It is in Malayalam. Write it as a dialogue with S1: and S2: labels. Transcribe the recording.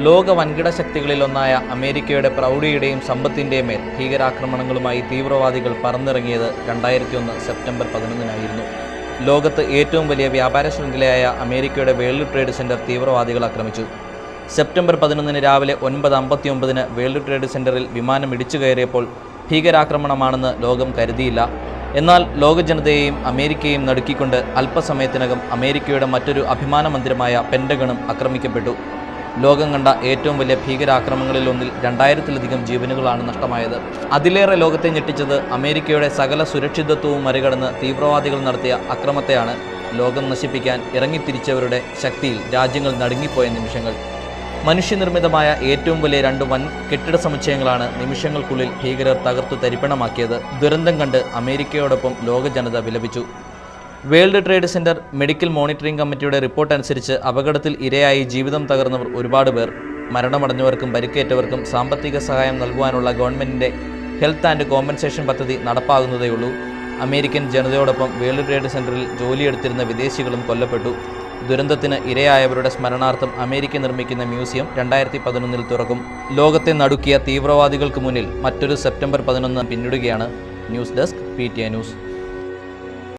S1: ലോക വൻകിട ശക്തികളിലൊന്നായ അമേരിക്കയുടെ പ്രൗഢിയുടെയും സമ്പത്തിൻ്റെയും മേൽ ഭീകരാക്രമണങ്ങളുമായി തീവ്രവാദികൾ പറന്നിറങ്ങിയത് 2001 സെപ്റ്റംബർ 11-നായിരുന്നു. ലോകത്ത് ഏറ്റവും വലിയ വ്യാപാര ശൃംഖലയായ അമേരിക്കയുടെ വേൾഡ് ട്രേഡ് സെൻറ്റർ തീവ്രവാദികൾ ആക്രമിച്ചു. സെപ്റ്റംബർ 11 രാവിലെ 9:59 വേൾഡ് ട്രേഡ് സെൻറ്ററിൽ വിമാനം ഇടിച്ചു കയറിയപ്പോൾ ഭീകരാക്രമണമാണെന്ന് ലോകം കരുതിയില്ല. എന്നാൽ ലോക ജനതയെയും അമേരിക്കയെയും നടുക്കിക്കൊണ്ട് അല്പസമയത്തിനകം അമേരിക്കയുടെ മറ്റൊരു അഭിമാന മന്ദിരമായ പെൻറ്റഗണും ആക്രമിക്കപ്പെട്ടു. ലോകം കണ്ട ഏറ്റവും വലിയ ഭീകരാക്രമണങ്ങളിലൊന്നിൽ 2000-ലധികം ജീവനുകളാണ് നഷ്ടമായത്. അതിലേറെ ലോകത്തെ ഞെട്ടിച്ചത് അമേരിക്കയുടെ സകല സുരക്ഷിതത്വവും മറികടന്ന് തീവ്രവാദികൾ നടത്തിയ അക്രമത്തെയാണ്. ലോകം നശിപ്പിക്കാൻ ഇറങ്ങിത്തിരിച്ചവരുടെ ശക്തിയിൽ രാജ്യങ്ങൾ നടുങ്ങിപ്പോയ നിമിഷങ്ങൾ. മനുഷ്യനിർമ്മിതമായ ഏറ്റവും വലിയ 2 വൻ കെട്ടിട സമുച്ചയങ്ങളാണ് നിമിഷങ്ങൾക്കുള്ളിൽ ഭീകരർ തകർത്തു തരിപ്പണമാക്കിയത്. ദുരന്തം കണ്ട് അമേരിക്കയോടൊപ്പം ലോക ജനത വിലപിച്ചു. World Trade Center medical monitoring കമ്മിറ്റിയുടെ റിപ്പോർട്ട് അനുസരിച്ച് അപകടത്തിൽ ഇരയായി ജീവിതം തകർന്നവർ ഒരുപാട് പേർ. മരണമടഞ്ഞവർക്കും പരിക്കേറ്റവർക്കും സാമ്പത്തിക സഹായം നൽകുവാനുള്ള ഗവൺമെൻറ്റിൻ്റെ ഹെൽത്ത് ആൻഡ് കോമ്പൻസേഷൻ പദ്ധതി നടപ്പാകുന്നതേയുള്ളൂ. അമേരിക്കൻ ജനതയോടൊപ്പം വേൾഡ് ട്രേഡ് സെൻറ്ററിൽ ജോലിയെടുത്തിരുന്ന വിദേശികളും കൊല്ലപ്പെട്ടു. ദുരന്തത്തിന് ഇരയായവരുടെ സ്മരണാർത്ഥം അമേരിക്ക നിർമ്മിക്കുന്ന മ്യൂസിയം 2011 തുറക്കും. ലോകത്തെ നടുക്കിയ തീവ്രവാദികൾക്ക് മുന്നിൽ മറ്റൊരു സെപ്റ്റംബർ 11 പിന്നിടുകയാണ്. News desk PTI news.